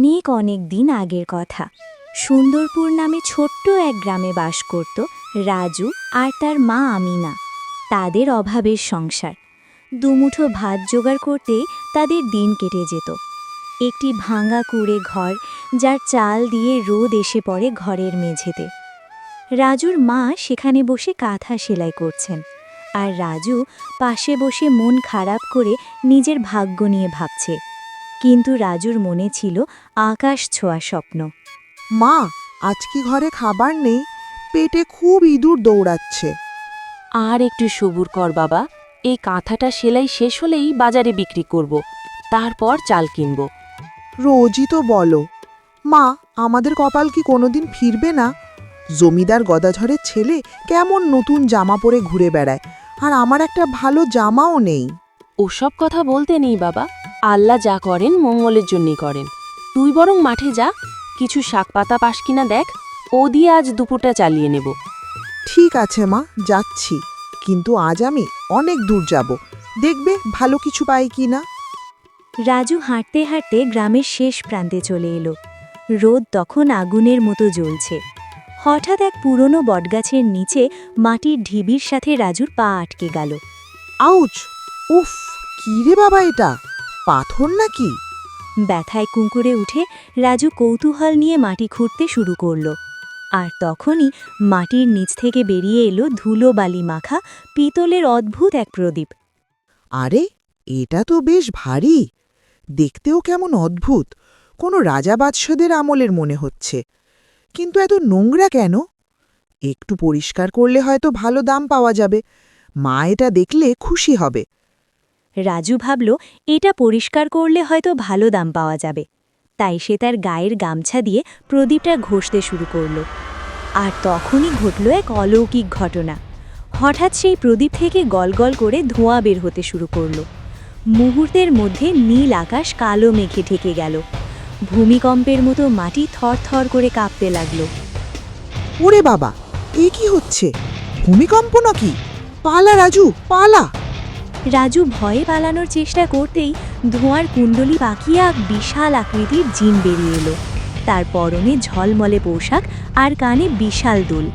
অনেক অনেক দিন আগের কথা। সুন্দরপুর নামে ছোট্ট এক গ্রামে বাস করত রাজু আর তার মা আমিনা। তাদের অভাবের সংসার, দুমুঠো ভাত জোগাড় করতেই তাদের দিন কেটে যেত। একটি ভাঙা কুঁড়ে ঘর, যার চাল দিয়ে রোদ এসে পড়ে ঘরের মেঝেতে। রাজুর মা সেখানে বসে কাঁথা সেলাই করছেন, আর রাজু পাশে বসে মন খারাপ করে নিজের ভাগ্য নিয়ে ভাবছে। কিন্তু রাজুর মনে ছিল আকাশ ছোঁয়া স্বপ্ন। মা, আজ কি ঘরে খাবার নেই? পেটে খুব ইঁদুর দৌড়াচ্ছে। আর একটু সবুর কর বাবা, এই কাঁথাটা সেলাই শেষ হলেই বাজারে বিক্রি করব, তারপর চাল কিনব। রোজই তো বলো। মা, আমাদের কপাল কি কোনোদিন ফিরবে না? জমিদার গদাধরের ছেলে কেমন নতুন জামা পরে ঘুরে বেড়ায়, আর আমার একটা ভালো জামাও নেই। ওসব কথা বলতে নেই বাবা, আল্লাহ যা করেন মঙ্গলের জন্যই করেন। তুই বরং মাঠে যা, কিছু শাক পাতা পাস কিনা দেখ, ও দিয়ে আজ দুপুরটা চালিয়ে নেব। ঠিক আছে মা, যাচ্ছি। কিন্তু আজ আমি অনেক দূর যাব, দেখবে ভালো কিছু পাই কি না। রাজু হাঁটতে হাঁটতে গ্রামের শেষ প্রান্তে চলে এলো। রোদ তখন আগুনের মতো জ্বলছে। হঠাৎ এক পুরনো বটগাছের নিচে মাটির ঢিবির সাথে রাজুর পা আটকে গেল। আউচ! উফ, কি রে বাবা, এটা পাথর নাকি? ব্যথায় কুঁকুরে উঠে রাজু কৌতূহল নিয়ে মাটি খুঁড়তে শুরু করল। আর তখনই মাটির নিচ থেকে বেরিয়ে এলো ধুলো বালি মাখা পিতলের অদ্ভুত এক প্রদীপ। আরে, এটা তো বেশ ভারী, দেখতেও কেমন অদ্ভুত, কোনো রাজা বাদশাদের আমলের মনে হচ্ছে। কিন্তু এত নোংরা কেন? একটু পরিষ্কার করলে হয়তো ভালো দাম পাওয়া যাবে। মা এটা দেখলে খুশি হবে। রাজু ভাবল এটা পরিষ্কার করলে হয়তো ভালো দাম পাওয়া যাবে। তাই সে তার গায়ের গামছা দিয়ে প্রদীপটা ঘষতে শুরু করল। আর তখনই ঘটল এক অলৌকিক ঘটনা। হঠাৎ সেই প্রদীপ থেকে গলগল করে ধোঁয়া বের হতে শুরু করল। মুহূর্তের মধ্যে নীল আকাশ কালো মেঘে ঢেকে গেল। ভূমিকম্পের মতো মাটি থরথর করে কাঁপতে লাগল। ওরে বাবা, এ কি হচ্ছে? ভূমিকম্প নাকি? পালা রাজু, পালা! রাজু ভয়ে পালানোর চেষ্টা করতেই ধোঁয়ার কুণ্ডলি পাকিয়ে এক বিশাল আকৃতির জিন বেরিয়ে এলো। তার পরনে ঝলমলে পোশাক আর কানে বিশাল দুল।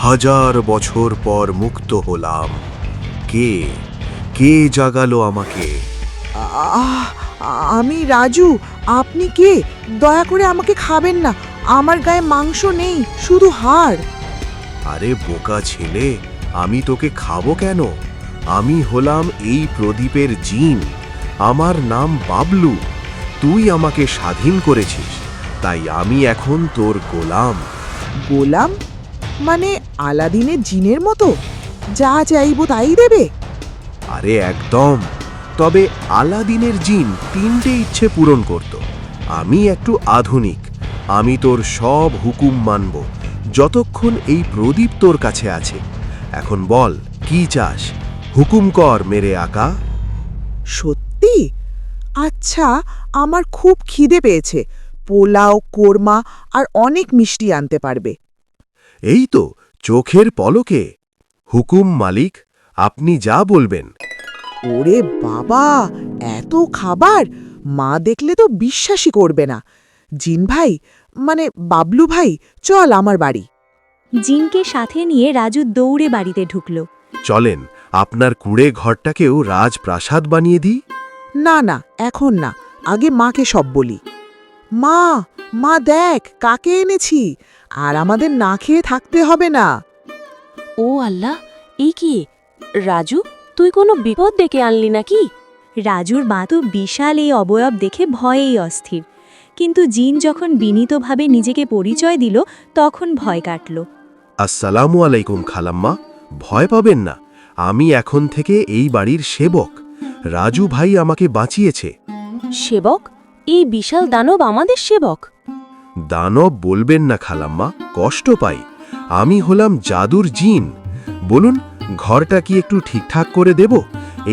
হাজার বছর পর মুক্ত হলাম। কে কে জাগালো আমাকে? আহ, আমি রাজু। আপনি কে? দয়া করে আমাকে খাবেন না, আমার গায়ে মাংস নেই, শুধু হাড়। আরে বোকা ছেলে, আমি তোকে খাবো কেন? আমি হলাম এই প্রদীপের জিন। আমার নাম বাবলু। তুই আমাকে স্বাধীন করেছিস, তাই আমি এখন তোর গোলাম। গোলাম? মানে আলাদিনের জিনের মতো? যা চাইব তাই দেবে? আরে একদম। তবে আলাদিনের জিন 3টে ইচ্ছে পূরণ করত। আমি একটু আধুনিক। আমি তোর সব হুকুম মানব, যতক্ষণ এই প্রদীপ তোর কাছে আছে। এখন বল, কি চাস? হুকুম কর মেরে আকা। সত্যি? আচ্ছা, আমার খুব খিদে পেয়েছে। পোলাও, কোরমা আর অনেক মিষ্টি আনতে পারবে? এই তো, চোখের পলকে। হুকুম মালিক, আপনি যা বলবেন। ওরে বাবা, এত খাবার! মা দেখলে তো বিশ্বাসই করবে না। জিন ভাই, মানে বাবলু ভাই, চল আমার বাড়ি। জিনকে সাথে নিয়ে রাজু দৌড়ে বাড়িতে ঢুকল। চলেন, আপনার কুঁড়ে ঘরটাকেও রাজপ্রাসাদ বানিয়ে দিই। না না, এখন না, আগে মাকে সব বলি। মা, মা দেখ কাকে এনেছি, আর আমাদের না খেয়ে থাকতে হবে না। ও আল্লাহ, এই কি? রাজু, তুই কোনো বিপদ ডেকে আনলি নাকি? রাজুর মা তো বিশাল এই অবয়ব দেখে ভয়েই অস্থির। কিন্তু জিন যখন বিনীতভাবে নিজেকে পরিচয় দিল, তখন ভয় কাটল। আসসালামু আলাইকুম খালাম্মা, ভয় পাবেন না। আমি এখন থেকে এই বাড়ির সেবক। রাজু ভাই আমাকে বাঁচিয়েছে। সেবক? এই বিশাল দানব আমাদের সেবক? দানব বলবেন না খালাম্মা, কষ্ট পাই। আমি হলাম জাদুর জিন। বলুন, ঘরটা কি একটু ঠিকঠাক করে দেব?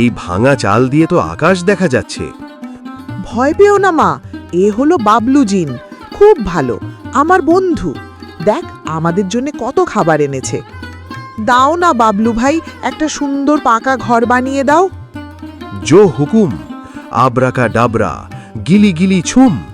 এই ভাঙা চাল দিয়ে তো আকাশ দেখা যাচ্ছে। ভয় পেও না মা, এ হলো বাবলু জিন, খুব ভালো, আমার বন্ধু। দেখ আমাদের জন্য কত খাবার এনেছে। দাও না বাবলু ভাই, একটা সুন্দর পাকা ঘর বানিয়ে দাও। জো হুকুম। আব্রাকা ডাবরা, গিলি গিলি ছুম।